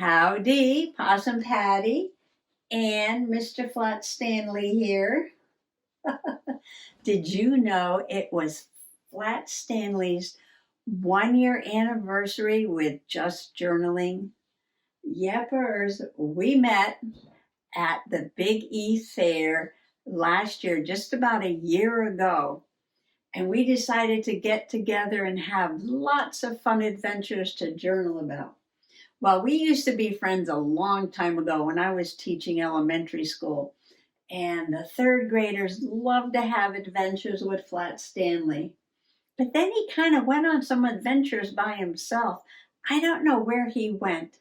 Howdy, Possum Patty and Mr. Flat Stanley here. Did you know it was Flat Stanley's 1 year anniversary with just journaling? Yepers, we met at the Big E Fair last year, just about a year ago. And we decided to get together and have lots of fun adventures to journal about. Well, we used to be friends a long time ago when I was teaching elementary school, and the third graders loved to have adventures with Flat Stanley. But then he kind of went on some adventures by himself. I don't know where he went,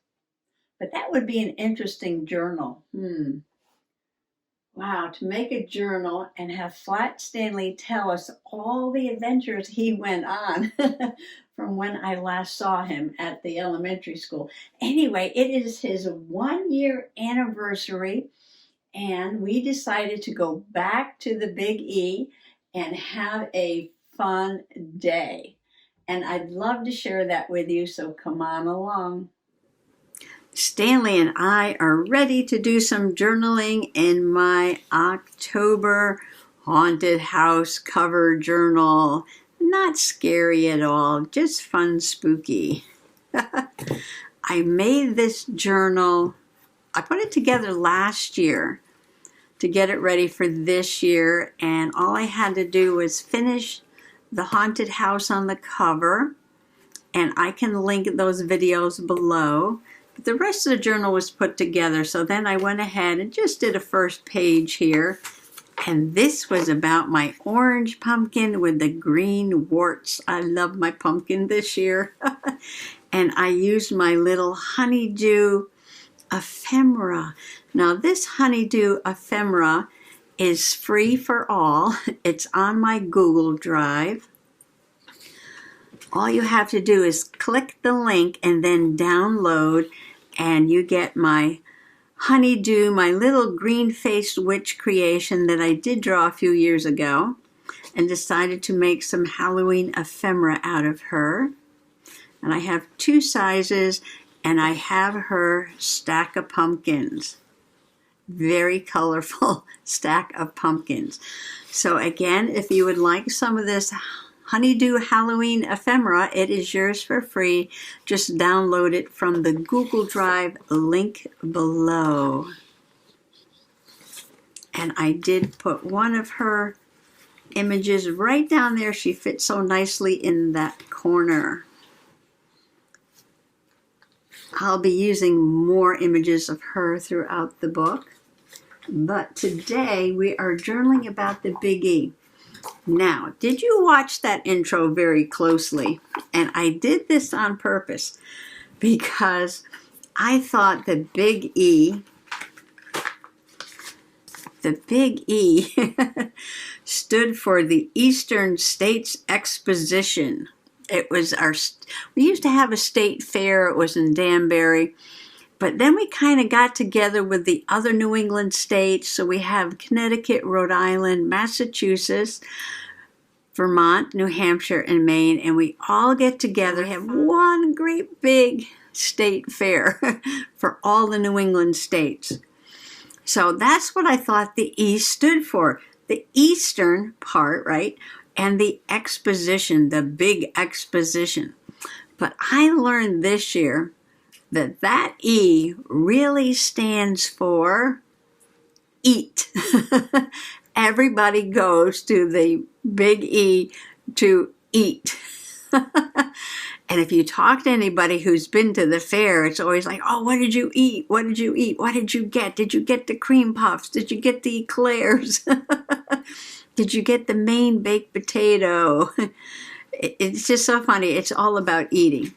but that would be an interesting journal. Wow, to make a journal and have Flat Stanley tell us all the adventures he went on from when I last saw him at the elementary school. Anyway, it is his 1 year anniversary, and we decided to go back to the Big E and have a fun day. And I'd love to share that with you, so come on along. Stanley and I are ready to do some journaling in my October haunted house cover journal. Not scary at all, just fun, spooky. I made this journal, I put it together last year to get it ready for this year, and all I had to do was finish the haunted house on the cover, and I can link those videos below. But the rest of the journal was put together, so then I went ahead and just did a first page here. And this was about my orange pumpkin with the green warts. I love my pumpkin this year. And I used my little honeydew ephemera. Now this honeydew ephemera is free for all. It's on my Google Drive. All you have to do is click the link and then download, and you get my honeydew, my little green-faced witch creation that I did draw a few years ago and decided to make some Halloween ephemera out of her. And I have 2 sizes, and I have her stack of pumpkins. Very colorful stack of pumpkins. So again, if you would like some of this honeydew Halloween ephemera, it is yours for free. Just download it from the Google Drive link below. And I did put one of her images right down there. She fits so nicely in that corner. I'll be using more images of her throughout the book. But today we are journaling about the Big E. Now, did you watch that intro very closely? And I did this on purpose because I thought the Big E stood for the Eastern States Exposition. It was we used to have a state fair. It was in Danbury. But then we kind of got together with the other New England states. So we have Connecticut, Rhode Island, Massachusetts, Vermont, New Hampshire, and Maine. And we all get together, have one great big state fair for all the New England states. So that's what I thought the E stood for. The eastern part, right? And the exposition, the big exposition. But I learned this year that E really stands for eat. Everybody goes to the Big E to eat. And if you talk to anybody who's been to the fair, it's always like, oh, what did you eat? What did you eat? What did you get? Did you get the cream puffs? Did you get the eclairs? Did you get the Maine baked potato? It's just so funny. It's all about eating.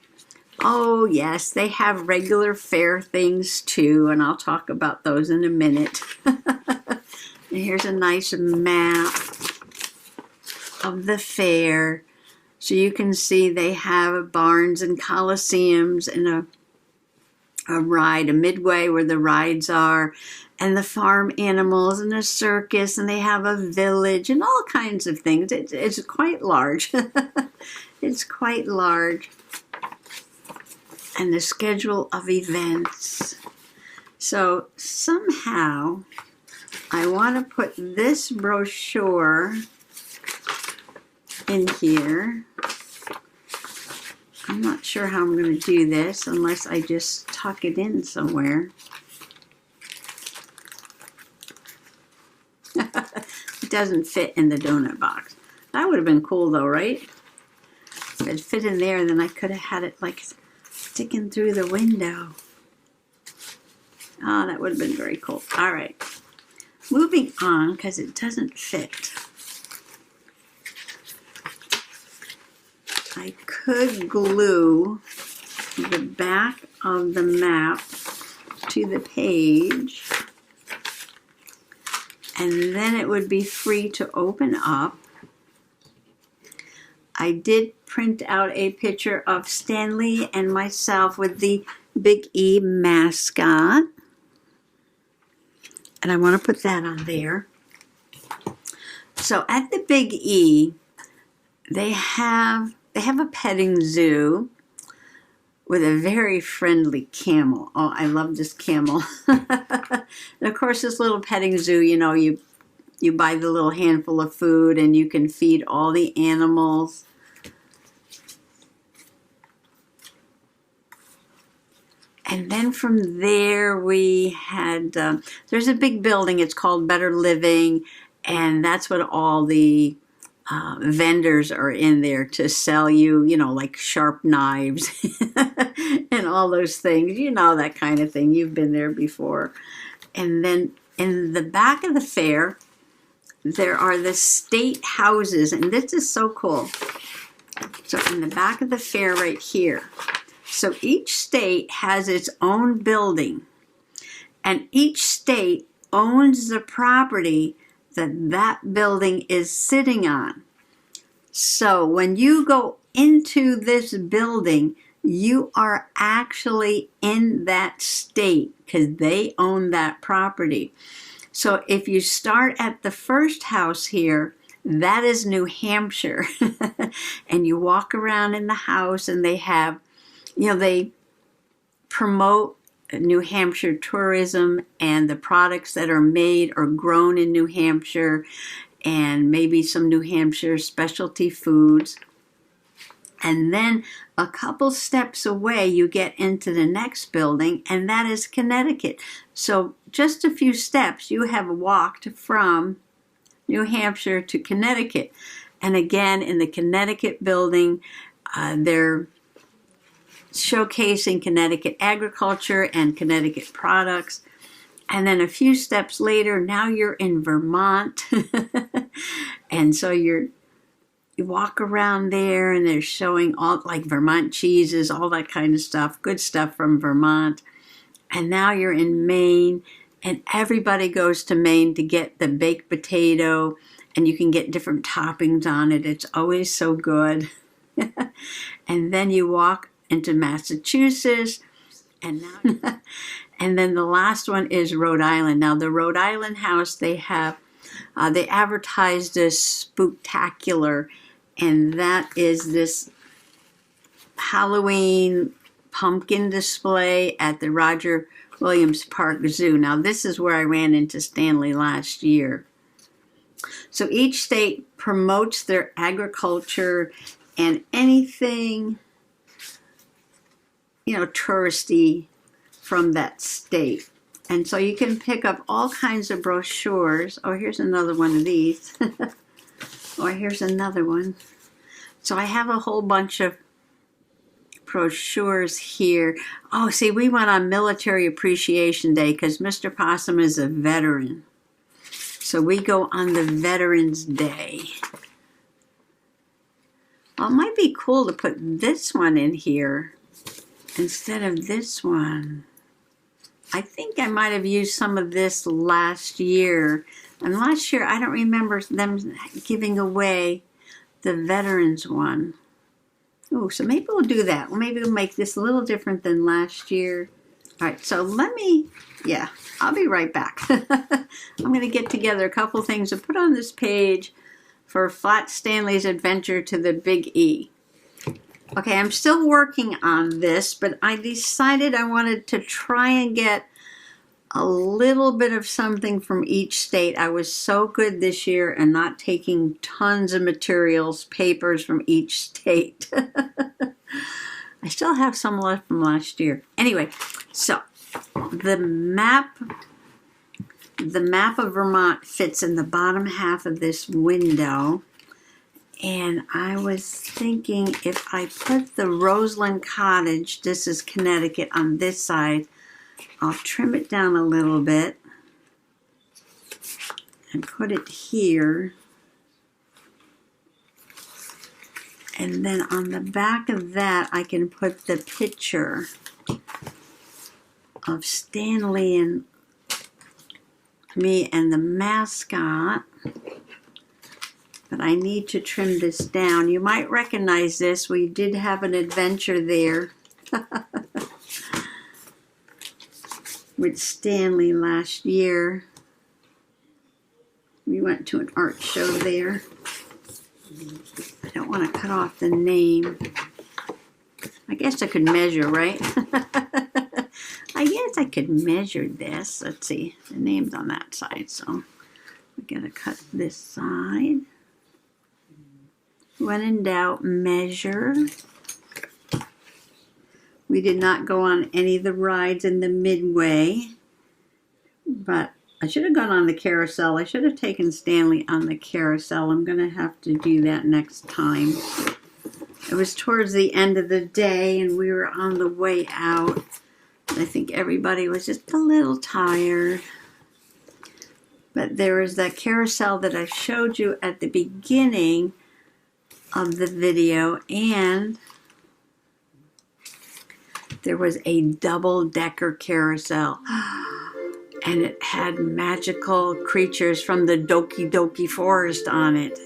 Oh, yes, they have regular fair things too, and I'll talk about those in a minute. Here's a nice map of the fair. So you can see they have barns and coliseums and a ride, a midway where the rides are, and the farm animals and a circus, and they have a village and all kinds of things. It's quite large. It's quite large. and the schedule of events. So somehow I want to put this brochure in here. I'm not sure how I'm going to do this unless I just tuck it in somewhere. It doesn't fit in the donut box. That would have been cool though, right? If it fit in there, then I could have had it like sticking through the window. Oh, that would have been very cool. All right. Moving on, because it doesn't fit. I could glue the back of the map to the page, and then it would be free to open up. I did print out a picture of Stanley and myself with the Big E mascot, and I want to put that on there. So at the Big E, they have a petting zoo with a very friendly camel. Oh, I love this camel. And of course, this little petting zoo, you know, you buy the little handful of food and you can feed all the animals. And then from there we had, there's a big building, it's called Better Living, and that's what all the vendors are in there to sell you, you know, like sharp knives and all those things, you know, that kind of thing. You've been there before. And then in the back of the fair, there are the state houses, and this is so cool. So in the back of the fair right here, so each state has its own building, and each state owns the property that building is sitting on. So when you go into this building, you are actually in that state because they own that property. So if you start at the first house here, that is New Hampshire. And you walk around in the house and they have, you know, they promote New Hampshire tourism and the products that are made or grown in New Hampshire, and maybe some New Hampshire specialty foods. And then a couple steps away, you get into the next building, and that is Connecticut. So just a few steps, you have walked from New Hampshire to Connecticut. And again, in the Connecticut building, they're showcasing Connecticut agriculture and Connecticut products. And then a few steps later, now you're in Vermont. And so you walk around there and they're showing all like Vermont cheeses, all that kind of stuff, good stuff from Vermont. And now you're in Maine, and everybody goes to Maine to get the baked potato, and you can get different toppings on it. It's always so good. And then you walk into Massachusetts, and now and then the last one is Rhode Island. Now the Rhode Island house, they have they advertised this spooktacular, and that is this Halloween pumpkin display at the Roger Williams Park Zoo. Now this is where I ran into Stanley last year. So each state promotes their agriculture and anything, you know, touristy from that state. And so you can pick up all kinds of brochures. Oh, here's another one of these. Or here's another one. So I have a whole bunch of brochures here. Oh, see, we went on Military Appreciation Day because Mr. Possum is a veteran. So we go on the Veterans Day. Well, it might be cool to put this one in here instead of this one. I think I might have used some of this last year. And last year, I don't remember them giving away the Veterans one. Oh, so maybe we'll do that. Maybe we'll make this a little different than last year. All right, so I'll be right back. I'm going to get together a couple things to put on this page for Flat Stanley's adventure to the Big E. Okay, I'm still working on this, but I decided I wanted to try and get a little bit of something from each state. I was so good this year and not taking tons of materials, papers from each state. I still have some left from last year. Anyway, so the map of Vermont fits in the bottom half of this window. And I was thinking if I put the Roseland Cottage, this is Connecticut, on this side, I'll trim it down a little bit and put it here. And then on the back of that, I can put the picture of Stanley and me and the mascot. But I need to trim this down. You might recognize this. We did have an adventure there with Stanley last year. We went to an art show there. I don't want to cut off the name. I guess I could measure, right? I guess I could measure this. Let's see. The name's on that side, so we're going to cut this side. When in doubt, measure. We did not go on any of the rides in the Midway, but I should have gone on the carousel. I should have taken Stanley on the carousel. I'm going to have to do that next time. It was towards the end of the day, and we were on the way out. I think everybody was just a little tired. But there was that carousel that I showed you at the beginning of the video, and there was a double-decker carousel, and it had magical creatures from the Doki Doki Forest on it.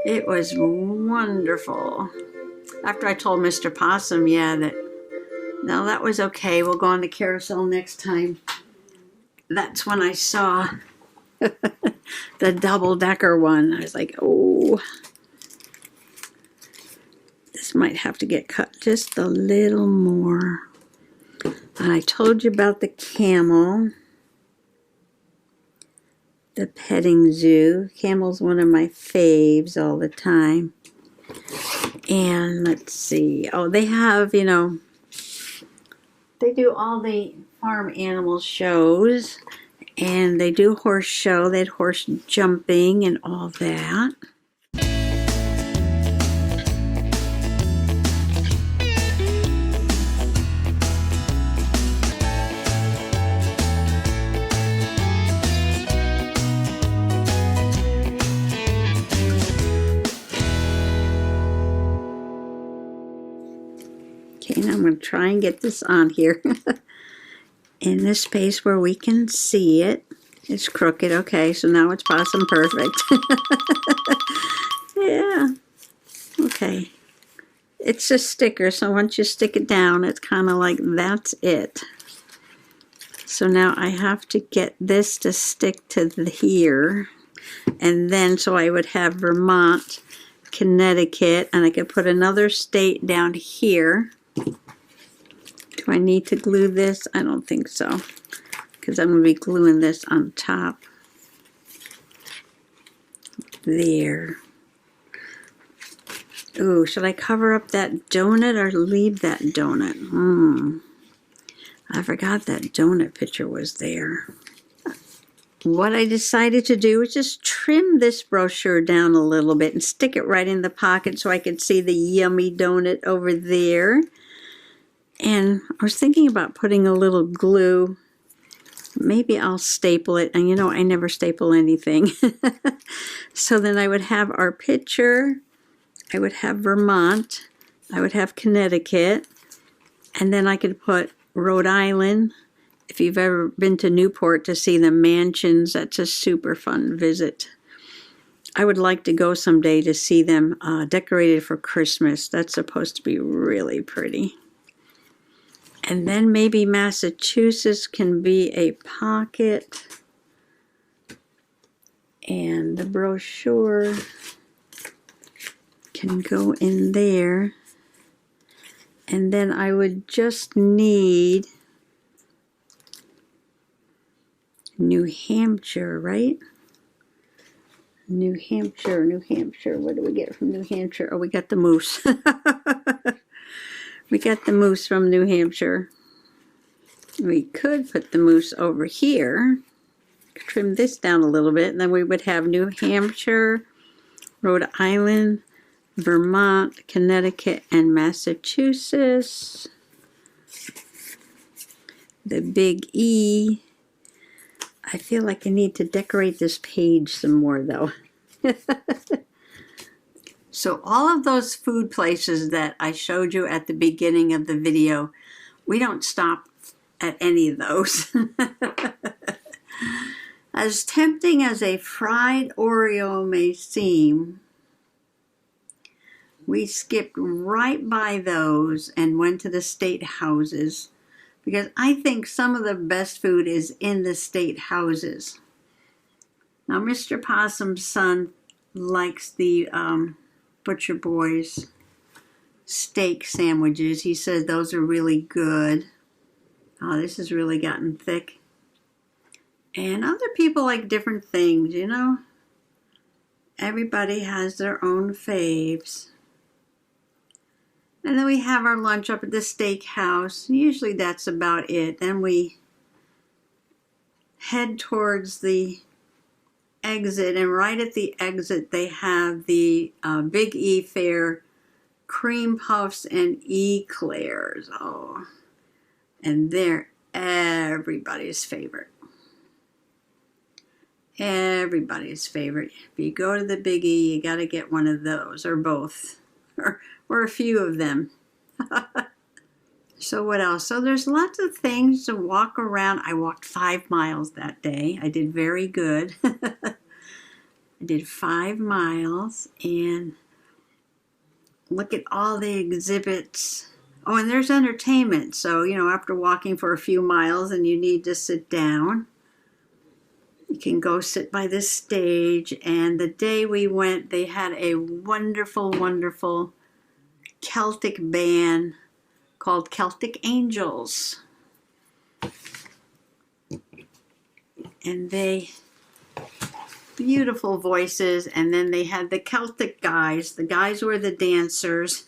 It was wonderful. After I told Mr. Possum, no, that was okay, we'll go on the carousel next time. That's when I saw the double-decker one. I was like, oh, this might have to get cut just a little more. And I told you about the camel, the petting zoo. Camel's one of my faves all the time. And let's see. Oh, they have, they do all the farm animal shows. And they do horse show. They had horse jumping and all that. Okay, now I'm going to try and get this on here. In this space where we can see it. It's crooked. Okay, so now it's possum perfect. Yeah. Okay. It's a sticker, so once you stick it down, it's kind of like that's it. So now I have to get this to stick to here. And then, so I would have Vermont, Connecticut, and I could put another state down here. Do I need to glue this? I don't think so, because I'm going to be gluing this on top. There. Ooh, should I cover up that donut or leave that donut? I forgot that donut picture was there. What I decided to do is just trim this brochure down a little bit and stick it right in the pocket so I could see the yummy donut over there. And I was thinking about putting a little glue. Maybe I'll staple it. And I never staple anything. So then I would have our picture. I would have Vermont. I would have Connecticut. And then I could put Rhode Island. If you've ever been to Newport to see the mansions, that's a super fun visit. I would like to go someday to see them decorated for Christmas. That's supposed to be really pretty. And then maybe Massachusetts can be a pocket. And the brochure can go in there. And then I would just need New Hampshire, right? New Hampshire. What do we get from New Hampshire? Oh, we got the moose. We got the moose from New Hampshire. We could put the moose over here, trim this down a little bit, and then we would have New Hampshire, Rhode Island, Vermont, Connecticut, and Massachusetts. The big E. I feel like I need to decorate this page some more, though. So all of those food places that I showed you at the beginning of the video, we don't stop at any of those. As tempting as a fried Oreo may seem, we skipped right by those and went to the state houses, because I think some of the best food is in the state houses. Now, Mr. Possum's son likes the Butcher Boys steak sandwiches. He says those are really good. Oh, this has really gotten thick. And other people like different things, you know. Everybody has their own faves. And then we have our lunch up at the steakhouse. Usually that's about it. Then we head towards the exit, and right at the exit they have the Big E Fair cream puffs and eclairs. Oh, and they're everybody's favorite. Everybody's favorite. If you go to the Big E, you got to get one of those, or both, or a few of them. So what else? So there's lots of things to walk around. I walked 5 miles that day. I did very good. I did 5 miles, and look at all the exhibits. Oh, and there's entertainment. So, you know, after walking for a few miles and you need to sit down, you can go sit by this stage. And the day we went, they had a wonderful, wonderful Celtic band called Celtic Angels. And they, beautiful voices. And then they had the Celtic guys. The guys were the dancers.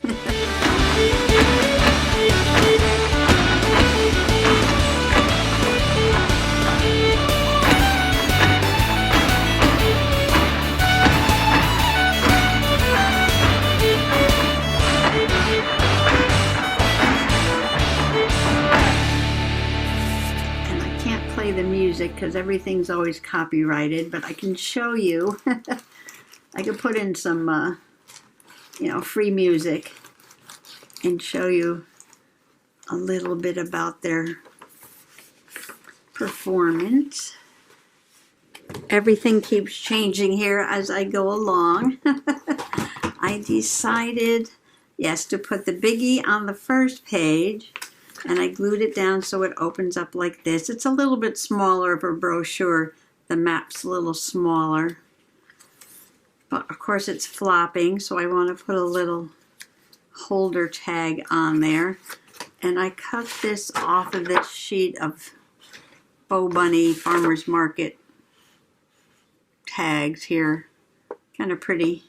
The music because everything's always copyrighted, but I can show you. I could put in some you know, free music and show you a little bit about their performance. Everything keeps changing here as I go along. I decided, yes, to put the biggie on the first page. And I glued it down so it opens up like this. It's a little bit smaller of a brochure. The map's a little smaller. But of course it's flopping, so I want to put a little holder tag on there. And I cut this off of this sheet of Bow Bunny Farmer's Market tags here. Kind of pretty.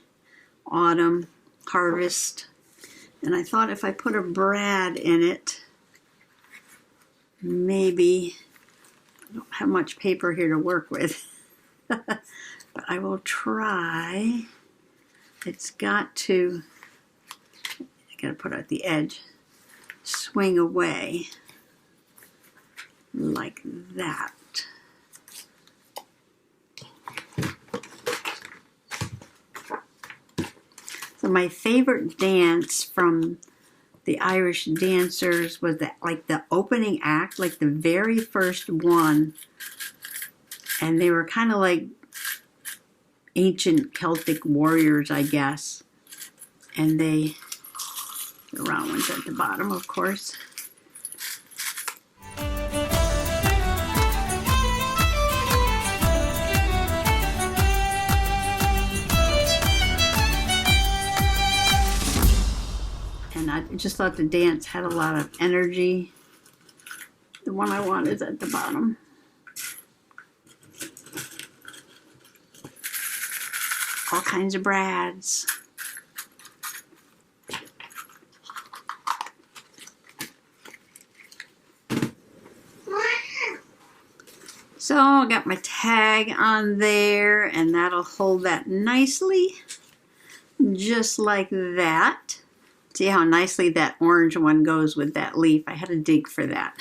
Autumn, harvest. And I thought if I put a Brad in it, maybe, I don't have much paper here to work with, but I will try. It's got to, I got to put it at the edge, swing away like that. So my favorite dance from the Irish dancers was that, like the opening act, like the very first one, and they were kind of like ancient Celtic warriors, I guess. And the round ones at the bottom, of course. just thought the dance had a lot of energy. The one I want is at the bottom. All kinds of brads. So I got my tag on there, and that'll hold that nicely, just like that. See how nicely that orange one goes with that leaf. I had to dig for that.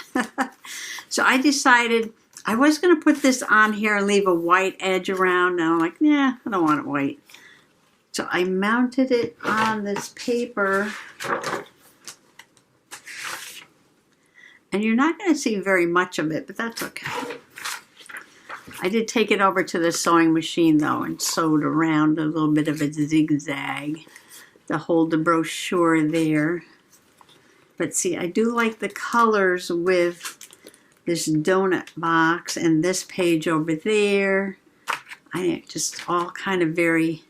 So I decided I was going to put this on here and leave a white edge around. And I'm like, nah, I don't want it white. So I mounted it on this paper. And you're not going to see very much of it, but that's okay. I did take it over to the sewing machine, though, and sewed around a little bit of a zigzag to hold the brochure there. But see, I do like the colors with this donut box and this page over there. Just all kind of very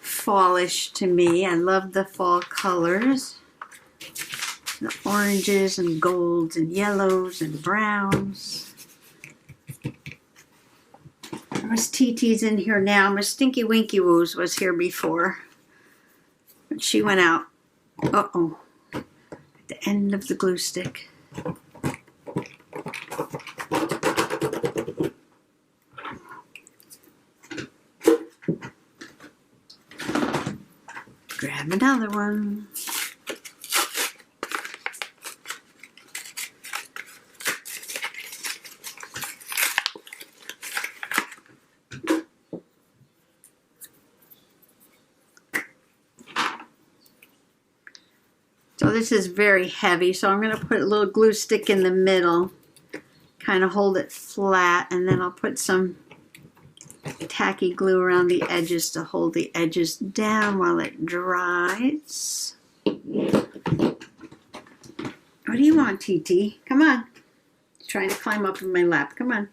fallish to me. I love the fall colors. The oranges and golds and yellows and browns. Miss TT's in here now. Miss Stinky Winky Woos was here before. But she went out. Uh-oh. At the end of the glue stick. Grab another one. So this is very heavy, so I'm going to put a little glue stick in the middle, kind of hold it flat, and then I'll put some tacky glue around the edges to hold the edges down while it dries. What do you want, TT? Come on. He's trying to climb up in my lap. Come on.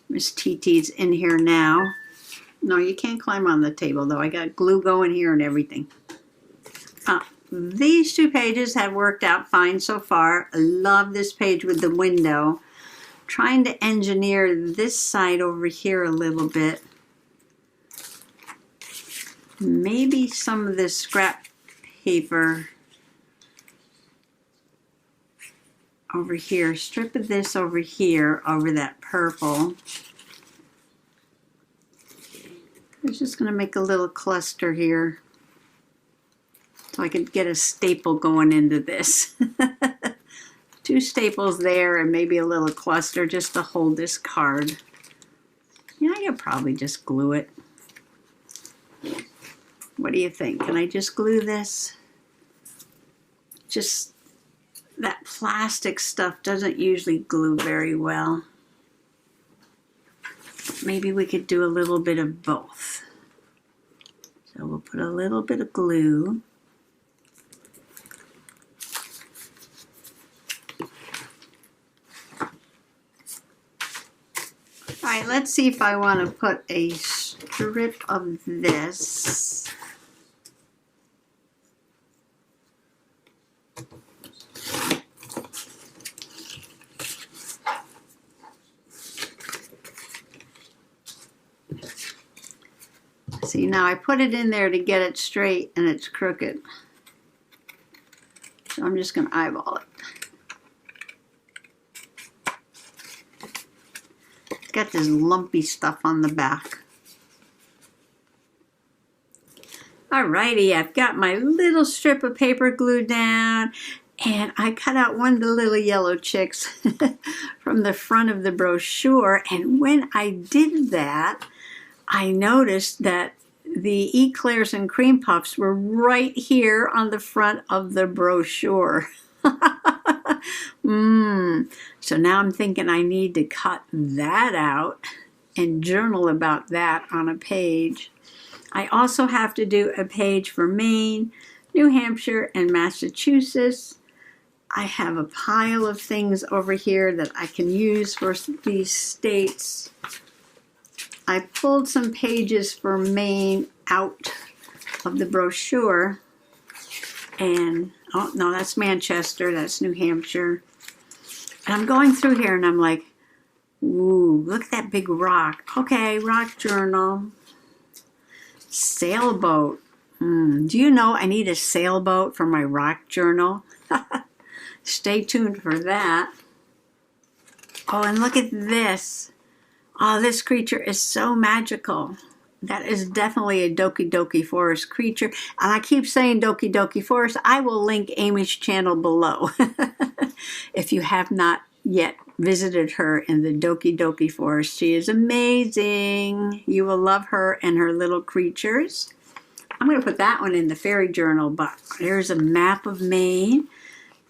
Miss TT's in here now. No, you can't climb on the table, though. I got glue going here and everything. These two pages have worked out fine so far. I love this page with the window. Trying to engineer this side over here a little bit. Maybe some of this scrap paper over here. Strip of this over here over that purple. I'm just going to make a little cluster here. So I could get a staple going into this. 2 staples there and maybe a little cluster just to hold this card. Yeah, I could probably just glue it. What do you think? Can I just glue this? Just that plastic stuff doesn't usually glue very well. Maybe we could do a little bit of both. So we'll put a little bit of glue. All right, let's see if I want to put a strip of this. See, now I put it in there to get it straight and it's crooked. So I'm just going to eyeball it. Got this lumpy stuff on the back. Alrighty, I've got my little strip of paper glued down, and I cut out one of the little yellow chicks from the front of the brochure, and when I did that, I noticed that the eclairs and cream puffs were right here on the front of the brochure. So now I'm thinking I need to cut that out and journal about that on a page. I also have to do a page for Maine, New Hampshire, and Massachusetts. I have a pile of things over here that I can use for these states. I pulled some pages for Maine out of the brochure, and Oh, no, that's Manchester. That's New Hampshire. And I'm going through here and I'm like, ooh, look at that big rock. Okay, rock journal. Sailboat. Do you know I need a sailboat for my rock journal? Stay tuned for that. Oh, and look at this. Oh, this creature is so magical. That is definitely a Doki Doki Forest creature. And I keep saying Doki Doki Forest. I will link Amy's channel below. If you have not yet visited her in the Doki Doki Forest, she is amazing. You will love her and her little creatures. I'm going to put that one in the fairy journal, but there's a map of Maine.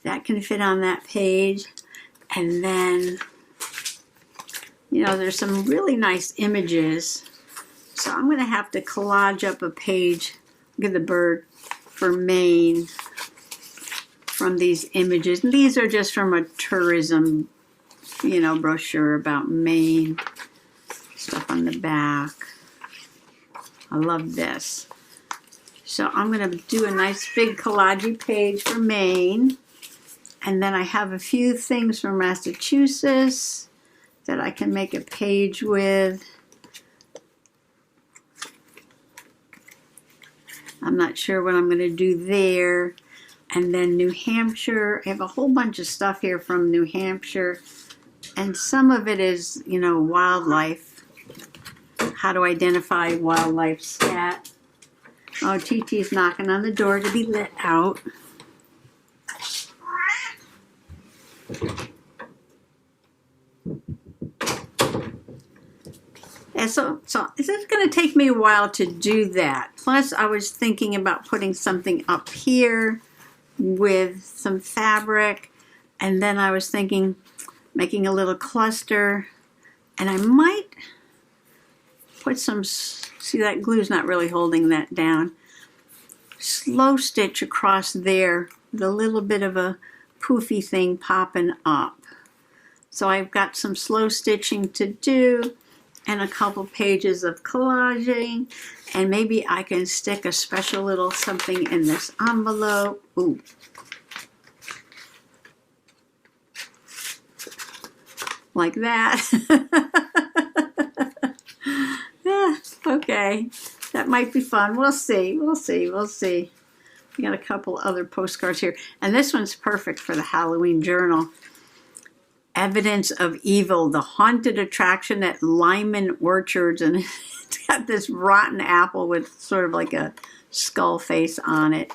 That can fit on that page. And then, you know, there's some really nice images. So I'm going to have to collage up a page. Look at the bird for Maine from these images. And these are just from a tourism, you know, brochure about Maine. Stuff on the back. I love this. So I'm going to do a nice big collage page for Maine. And then I have a few things from Massachusetts that I can make a page with. I'm not sure what I'm going to do there. And then New Hampshire. I have a whole bunch of stuff here from New Hampshire. And some of it is, you know, wildlife. How to identify wildlife stat. Oh, TT's knocking on the door to be let out. And so it's going to take me a while to do that. Plus, I was thinking about putting something up here with some fabric. And then I was thinking making a little cluster. And I might put some, see that glue's not really holding that down. Slow stitch across there with a little bit of a poofy thing popping up. So I've got some slow stitching to do and a couple pages of collaging, and maybe I can stick a special little something in this envelope. Ooh. Like that. Okay, that might be fun. We'll see, we'll see, we'll see. We got a couple other postcards here, and this one's perfect for the Halloween journal. Evidence of Evil, the haunted attraction at Lyman Orchards, and it's got this rotten apple with sort of like a skull face on it.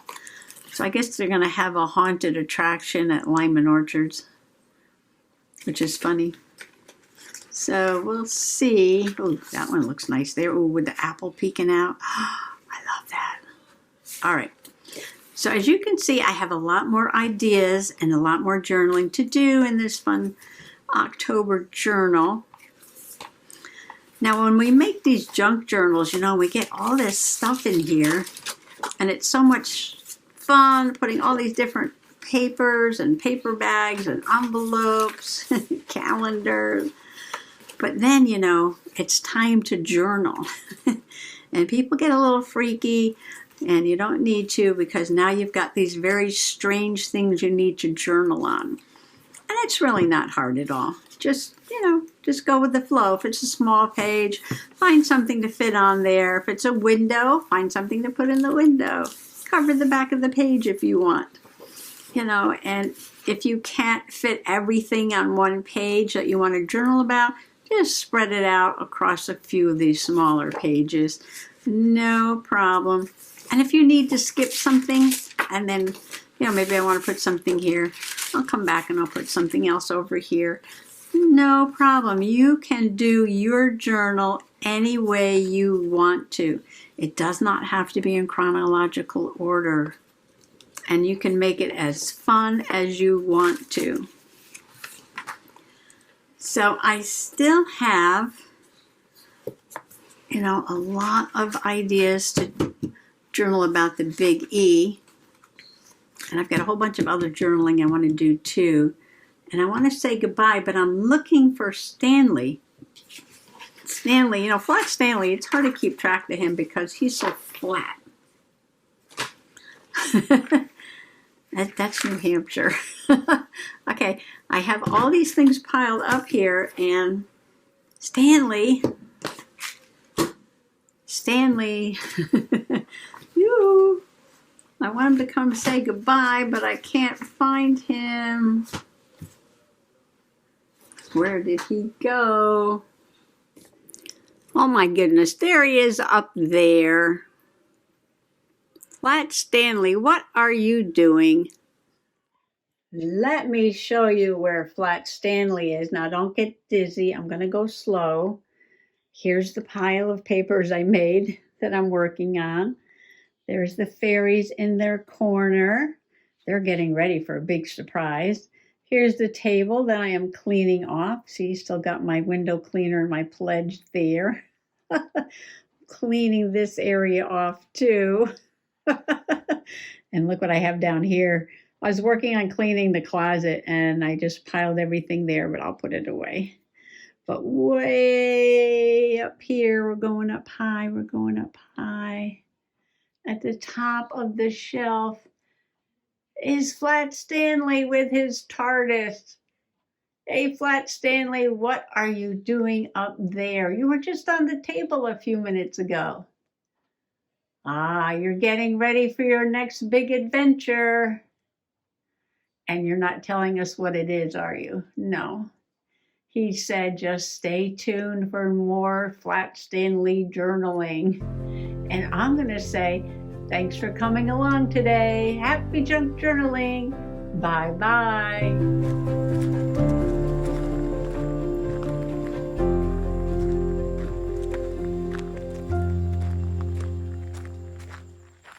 So I guess they're going to have a haunted attraction at Lyman Orchards, which is funny. So we'll see. Oh, that one looks nice there. Oh, with the apple peeking out. I love that. All right. So as you can see, I have a lot more ideas and a lot more journaling to do in this fun October journal. Now, when we make these junk journals, you know, we get all this stuff in here, and it's so much fun putting all these different papers and paper bags and envelopes, calendars. But then, you know, it's time to journal. And people get a little freaky, and you don't need to, because now you've got these very strange things you need to journal on. And it's really not hard at all. Just, you know, just go with the flow. If it's a small page, find something to fit on there. If it's a window, find something to put in the window. Cover the back of the page if you want. You know, and if you can't fit everything on one page that you want to journal about, just spread it out across a few of these smaller pages. No problem. And if you need to skip something, and then, you know, maybe I want to put something here, I'll come back and I'll put something else over here. No problem. You can do your journal any way you want to. It does not have to be in chronological order. And you can make it as fun as you want to. So I still have, you know, a lot of ideas to journal about the big E. And I've got a whole bunch of other journaling I want to do too. And I want to say goodbye, but I'm looking for Stanley. Stanley, you know, Flat Stanley, it's hard to keep track of him because he's so flat. That's New Hampshire. Okay, I have all these things piled up here, and Stanley, you. I want him to come say goodbye, but I can't find him. Where did he go? Oh my goodness, there he is up there. Flat Stanley, what are you doing? Let me show you where Flat Stanley is. Now don't get dizzy, I'm gonna go slow. Here's the pile of papers I made that I'm working on. There's the fairies in their corner. They're getting ready for a big surprise. Here's the table that I am cleaning off. See, still got my window cleaner and my pledge there. Cleaning this area off too. And look what I have down here. I was working on cleaning the closet and I just piled everything there, but I'll put it away. But way up here, we're going up high, we're going up high. At the top of the shelf is Flat Stanley with his TARDIS. Hey, Flat Stanley, what are you doing up there? You were just on the table a few minutes ago. Ah, you're getting ready for your next big adventure. And you're not telling us what it is, are you? No. He said, just stay tuned for more Flat Stanley journaling. And I'm going to say, thanks for coming along today. Happy junk journaling. Bye-bye.